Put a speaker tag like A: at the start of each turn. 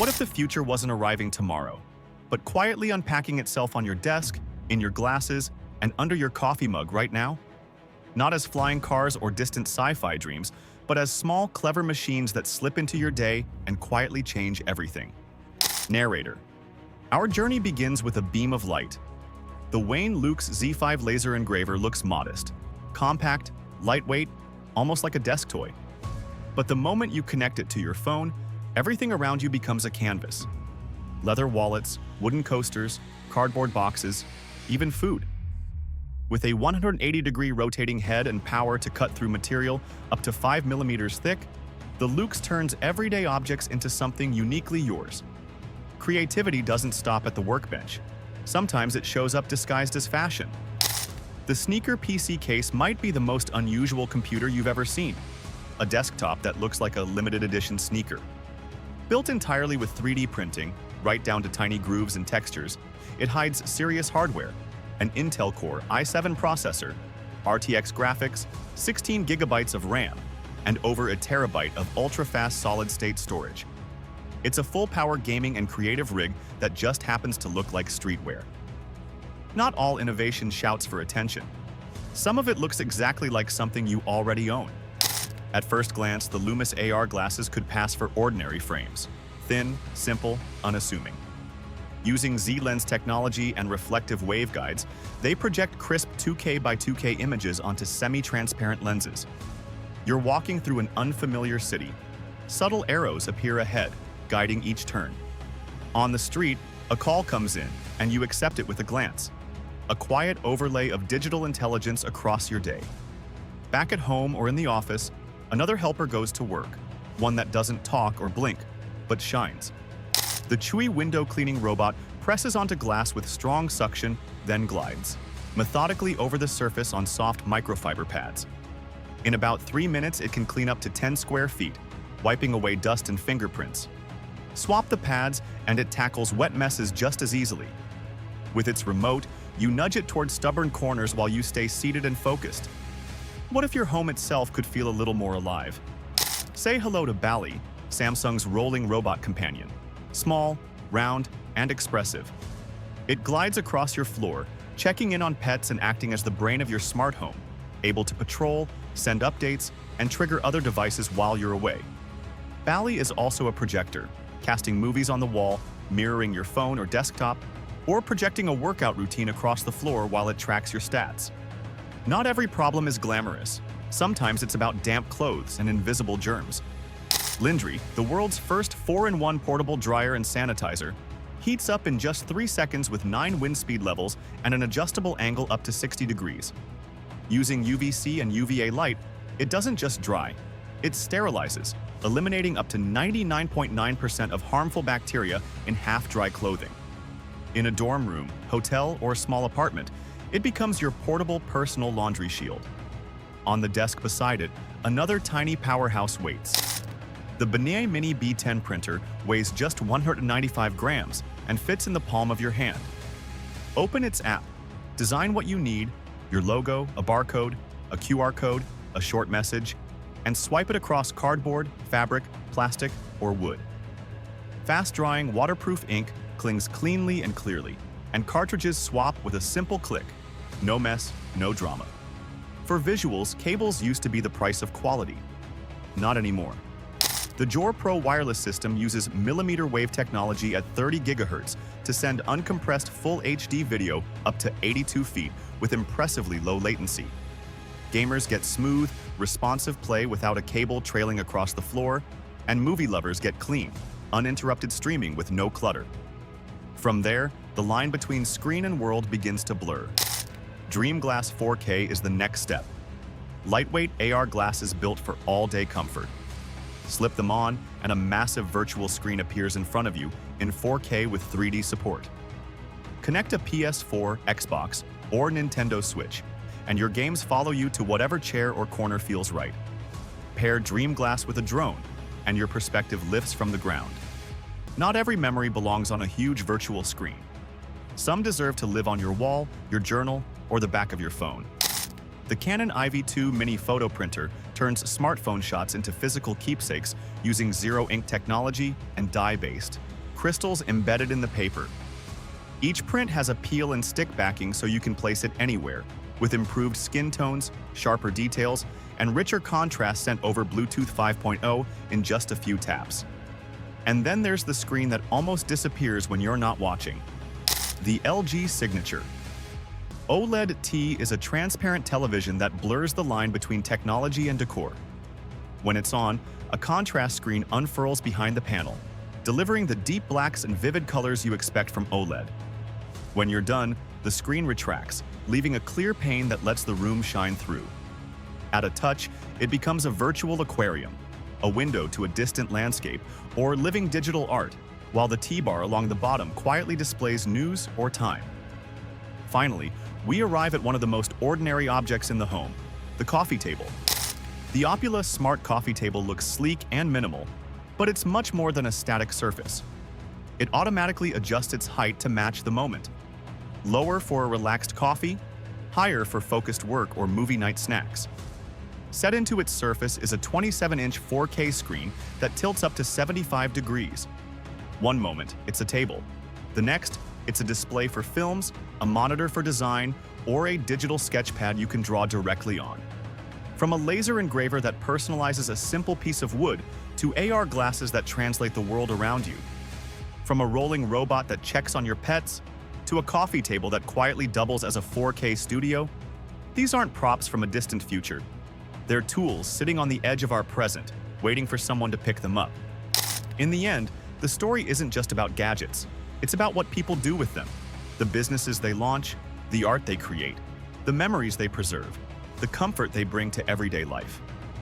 A: What if the future wasn't arriving tomorrow, but quietly unpacking itself on your desk, in your glasses, and under your coffee mug right now? Not as flying cars or distant sci-fi dreams, but as small, clever machines that slip into your day and quietly change everything. Narrator. Our journey begins with a beam of light. The Wayne Lukes Z5 laser engraver looks modest, compact, lightweight, almost like a desk toy. But the moment you connect it to your phone, everything around you becomes a canvas. Leather wallets, wooden coasters, cardboard boxes, even food. With a 180-degree rotating head and power to cut through material up to 5 millimeters thick, the Lukes turns everyday objects into something uniquely yours. Creativity doesn't stop at the workbench. Sometimes it shows up disguised as fashion. The Sneaker PC case might be the most unusual computer you've ever seen. A desktop that looks like a limited edition sneaker. Built entirely with 3D printing, right down to tiny grooves and textures, it hides serious hardware. An Intel Core i7 processor, RTX graphics, 16 gigabytes of RAM, and over a terabyte of ultra-fast solid-state storage. It's a full-power gaming and creative rig that just happens to look like streetwear. Not all innovation shouts for attention. Some of it looks exactly like something you already own. At first glance, the Loomis AR glasses could pass for ordinary frames. Thin, simple, unassuming. Using Z-lens technology and reflective waveguides, they project crisp 2K by 2K images onto semi-transparent lenses. You're walking through an unfamiliar city. Subtle arrows appear ahead, guiding each turn. On the street, a call comes in, and you accept it with a glance. A quiet overlay of digital intelligence across your day. Back at home or in the office, another helper goes to work, one that doesn't talk or blink, but shines. The chewy window cleaning robot presses onto glass with strong suction, then glides, methodically over the surface on soft microfiber pads. In about 3 minutes, it can clean up to 10 square feet, wiping away dust and fingerprints. Swap the pads, and it tackles wet messes just as easily. With its remote, you nudge it towards stubborn corners while you stay seated and focused. What if your home itself could feel a little more alive? Say hello to Bally, Samsung's rolling robot companion. Small, round, and expressive. It glides across your floor, checking in on pets and acting as the brain of your smart home, able to patrol, send updates, and trigger other devices while you're away. Bally is also a projector, casting movies on the wall, mirroring your phone or desktop, or projecting a workout routine across the floor while it tracks your stats. Not every problem is glamorous. Sometimes it's about damp clothes and invisible germs. Lindry, the world's first 4-in-1 portable dryer and sanitizer, heats up in just 3 seconds with 9 wind speed levels and an adjustable angle up to 60 degrees. Using UVC and UVA light, it doesn't just dry, it sterilizes, eliminating up to 99.9% of harmful bacteria in half-dry clothing. In a dorm room, hotel, or small apartment, it becomes your portable personal laundry shield. On the desk beside it, another tiny powerhouse waits. The Benet Mini B10 printer weighs just 195 grams and fits in the palm of your hand. Open its app, design what you need, your logo, a barcode, a QR code, a short message, and swipe it across cardboard, fabric, plastic, or wood. Fast-drying, waterproof ink clings cleanly and clearly, and cartridges swap with a simple click. No mess, no drama. For visuals, cables used to be the price of quality. Not anymore. The Jor Pro wireless system uses millimeter wave technology at 30 gigahertz to send uncompressed full HD video up to 82 feet with impressively low latency. Gamers get smooth, responsive play without a cable trailing across the floor, and movie lovers get clean, uninterrupted streaming with no clutter. From there, the line between screen and world begins to blur. Dreamglass 4K is the next step. Lightweight AR glasses built for all-day comfort. Slip them on, and a massive virtual screen appears in front of you in 4K with 3D support. Connect a PS4, Xbox, or Nintendo Switch, and your games follow you to whatever chair or corner feels right. Pair Dreamglass with a drone, and your perspective lifts from the ground. Not every memory belongs on a huge virtual screen. Some deserve to live on your wall, your journal, or the back of your phone. The Canon IV2 mini photo printer turns smartphone shots into physical keepsakes using zero-ink technology and dye-based, crystals embedded in the paper. Each print has a peel and stick backing so you can place it anywhere, with improved skin tones, sharper details, and richer contrast sent over Bluetooth 5.0 in just a few taps. And then there's the screen that almost disappears when you're not watching. The LG Signature. OLED T is a transparent television that blurs the line between technology and decor. When it's on, a contrast screen unfurls behind the panel, delivering the deep blacks and vivid colors you expect from OLED. When you're done, the screen retracts, leaving a clear pane that lets the room shine through. At a touch, it becomes a virtual aquarium, a window to a distant landscape, or living digital art, while the T-bar along the bottom quietly displays news or time. Finally, we arrive at one of the most ordinary objects in the home, the coffee table. The Opula Smart Coffee Table looks sleek and minimal, but it's much more than a static surface. It automatically adjusts its height to match the moment. Lower for a relaxed coffee, higher for focused work or movie night snacks. Set into its surface is a 27-inch 4K screen that tilts up to 75 degrees. One moment, it's a table. The next, it's a display for films, a monitor for design, or a digital sketchpad you can draw directly on. From a laser engraver that personalizes a simple piece of wood to AR glasses that translate the world around you. From a rolling robot that checks on your pets to a coffee table that quietly doubles as a 4K studio, these aren't props from a distant future. They're tools sitting on the edge of our present, waiting for someone to pick them up. In the end, the story isn't just about gadgets. It's about what people do with them, the businesses they launch, the art they create, the memories they preserve, the comfort they bring to everyday life.